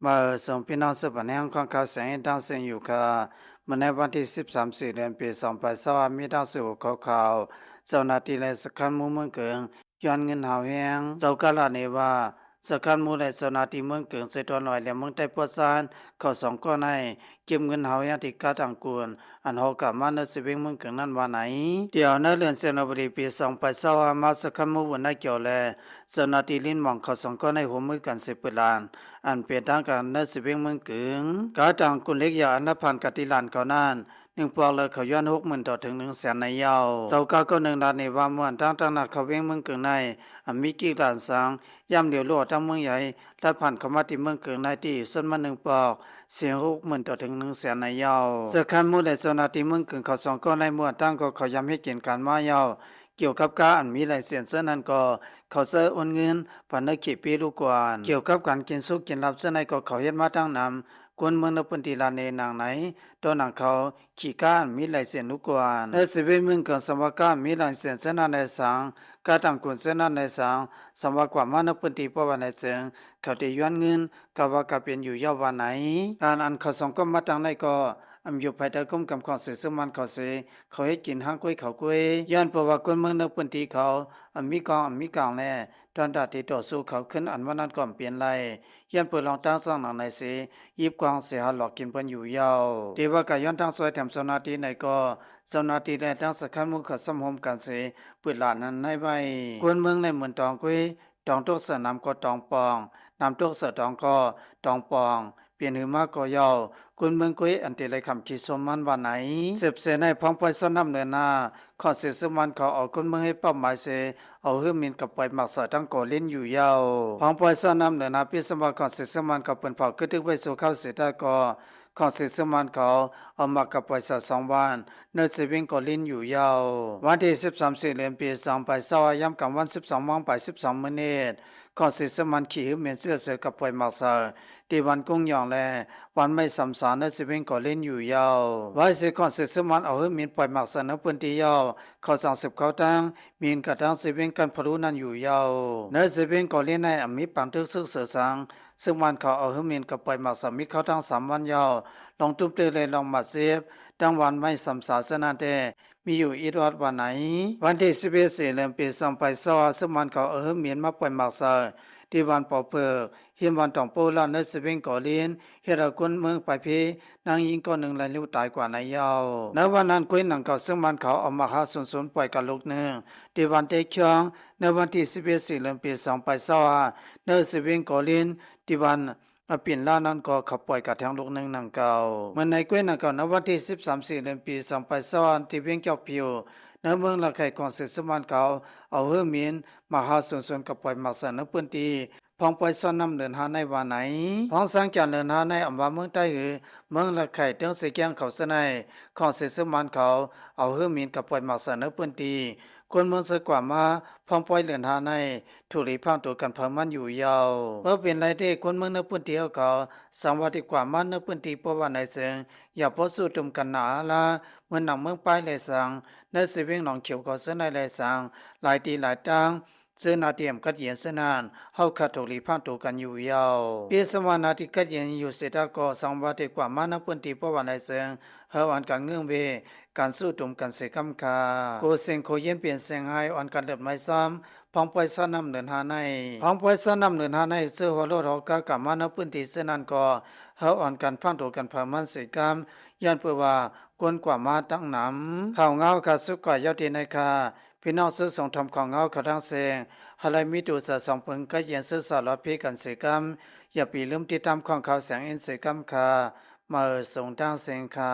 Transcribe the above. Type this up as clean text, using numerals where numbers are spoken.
มาส่งพี่น้องสืบปันแห่งของเขาแสงดังเสียงอยู่ค่ะเมื่อในวันที่13 4 เดือนปี2020มีดังสื่อข่าวข่าวเจ้าหน้าที่และสกัดหมู่เมืองเกิงย้อนเงินหาแหงเจ้ากาลาเนว่าสกัดหมู่และเจ้าหน้าที่เมืองเกิงเสยตัวหน่อยและเมืองใต้ปวดซานเขาสองก้อนให้เก็บเงินหาแหงที่กาตังกวนอันหอกกับมาเนสิเวงเมืองเกิงนั้นว่าไหนเดี๋ยวในเรือนเซนบรีปี2020มาสกัดหมู่วันนั้นเกี่ยวแลเจ้าหน้าที่ลิ้นมองเขาสองก้อนให้หัวมือกันสิบปืนลานอันเปลี่ยนทางการเนสิเวงเมืองกึงกาตังกุนเล็กยาอันนพันกติลานเขานั้นปอกเลยเขาย้อน60,000ต่อถึง100,000ในยาวเจ้าก้าก็1 ล้านในว่าม่วนตั้งนักเขาเวงเมืองกึงในมีกี่ล้านสังย่ำเดียวโลดทั้งเมืองใหญ่และผ่านเข้ามาที่เมืองกึงในที่ส่วนมาปอกเสียง60,000ต่อถึง100,000ในยาวเสคันมูและเจ้าหน้าที่เมืองกึงเขาสองก็ในม่วนตั้งก็เขาย้ำให้เกินการมายาวเกี่ยวกับการอันมีลายเซ็นเสื้อนั้นก็เขาเสื้อโอนเงินผ่านนักขีปีลูกกวนเกี่ยวกับการกินสุกกินลับเสื้อในก็เขาเฮ็ดมาตั้งนำกวนเมืองนพื้นที่ลานเนนางไหนตอนนั้นเขาขี่ก้านมีลายเซ็นลูกกวนและสิเวเมืองกับสมวก้ามีลายเซ็นเสื้อนั้นในสังกาตังกุนเสื้อนั้นในสังสมวกว่ามานพื้นที่ปวันในเสียงเขาได้ย้อนเงินกับว่ากับเป็นอยู่ยาววันไหนการอันเขาสองก็มาตั้งในก็อยู่ภายใต้กรมกำกับสื่อสมันเขาเสเขาให้กินห้างกล้วยเขากล้วยย้อนเพราะว่าคนเมืองในพื้นที่เขามีกองมีกลางแน่ตอนดัดที่ต่อสู้เขาขึ้นอันว่านั้นก่อนเปลี่ยนไรย้อนเปิดลองตั้งสร้างหนังในเสยิบกวางเสียหลอกกินเพิ่นอยู่ยาวเทว่าก็ย้อนทั้งสวยแถมสนาทีในก็สนาทีและทั้งสคันมุขสมหมกันเสปืนหลานนั้นในใบคนเมืองในเหมือนตองกล้วยตองตุกเสือนำก็ตองปองนำตุกเสือตองก็ตองปองเปลี่ยนหือมาก็ยาวคุณเมืองกุยอันติเลยคำที่สมมันว่าไหนสืบเสในพ้องไปสนำเนินหน้าขอเสียสมันเขาเอาคุณเมืองให้เป้าหมายเสเอาหื้อมินกับไปหมักสอทั้งก่อเล่นอยู่ยาวพ้องไปสนำเนินหน้าพิสมัครขอเสียสมันกับเปิ่นเผาคือทึกไว้สู่เข้าเสียได้ก็ขอเสียสมันเขาเอามากับไปสอ2 วันเนื้อสิวิ่งก่อเล่นอยู่ยาววันที่13 4 เดือนปี2020ย้ำกับวัน12 โมงไป12 มินิขอเสียสมันขี่หื้อเมียนเสื้อเสือกับไปหมักสอที่วันกุ้งยองแลวันไม่สำสารในสิเวงก็เล่นอยู่ยาวไว้สิก่อนสิสมันเอาหื้อมีนปล่อยหมักสนพื้นที่ยาวเขา30เขาตั้งมีนกระตั้งสิเวงกันพรุนั้นอยู่ยาวในสิเวงก็เล่นในมีปังทึกซึกเสือสังซึ่งวันเขาเอาหื้อมีนกับปล่อยหมักสมิเขาตั้ง3 วันยาวลองตุ้มเตเลยลองมาเสียบตั้งวันไม่สำสารสนาเตมีอยู่อีรอดวันไหนวันที่11 4 เดือนปี2020ซึ่งวันเขาเอาหื้อมีนมาปล่อยหมักสที่วันปอเพิกเฮียนวันตองโปลาเนสเวงก่อเลียนเฮรากุนเมืองไปพีนางยิงก็1 ลายลิ้วตายกว่านายยาวในวันนั้นกุ้ยหนังเก่าซึ่งมันเขาเอามาหาสนปล่อยกับลูกหนึ่งที่วันเตคองในวันที่11 4 เดือนปี2020เนสเวงก่อเลียนที่วันเปลี่ยนล่านั้นก็ขับปล่อยกับทางลูกหนึ่งหนังเก่าเมื่อในกุ้ยหนังเก่าในวันที่13 4 เดือนปี2020ที่เวียงเจ้าพิวในเมืองละไข่ของเสสมันเขาเอาเฮือมีนมาหาสนกับปล่อยมาสนพื้นที่พองไปซ้อนนำเดินหาในวันไหนพองสังการเดินหาในอำเภอเมืองใต้หือเมืองละไข่เติงสีแกงเขาเสนในของเสสมันเขาเอาเฮือมีนกับปล่อยมาสนพื้นที่คนเมืองสกว่ามาพองปล่อยเดินหาในถูกหลีพังตัวกันเพิ่มมันอยู่ยาวเพื่อเป็นไรที่คนเมืองในพื้นที่เขาสังวัติกว่ามันในพื้นที่เพราะว่าในเสียงอย่าพอสู้ตุมกันหนาละเมื่อหนังเมืองไปเลยสังในสิเวงหนองเขียวก็เสนในเลยสังหลายตีหลายตังเสนาเตรียมกัดเย็นเสนานเฮาคัดถูกหลีพังตัวกันอยู่ยาวปีสมานาที่กัดเย็นอยู่เสตก็สังวัติกว่ามันในพื้นที่เพราะว่าในเสียงเฮาอันการเงื่อนเวการสู้ตุมกันเสกำคาโกเซงโคเย็นเปลี่ยนเสียงให้อ่อนกันเดือดไม่ซ้ำพองปอยซ้อนนำเดินหาในพองปอยซ้อนนำเดินหาในเสื้อหัวโลดหอกากามาในพื้นที่เสนันก็เฮาอ่อนกันพังตัวกันเพิ่มมันเสกำย้อนเพื่อว่ากวนกว่ามาตั้งนำข่าวเงาคาสุกก่อยยอดดีในคาพี่น้องซื้อส่งทำของเงาเขาทั้งเสียงฮาไลมิดูสะสองเพึงก็เย็นซื้อสอดรถพี่กันเสกำอย่าปีลืมติดตามของเขาแสงอินเสกำคามาส่งทางเสียงคา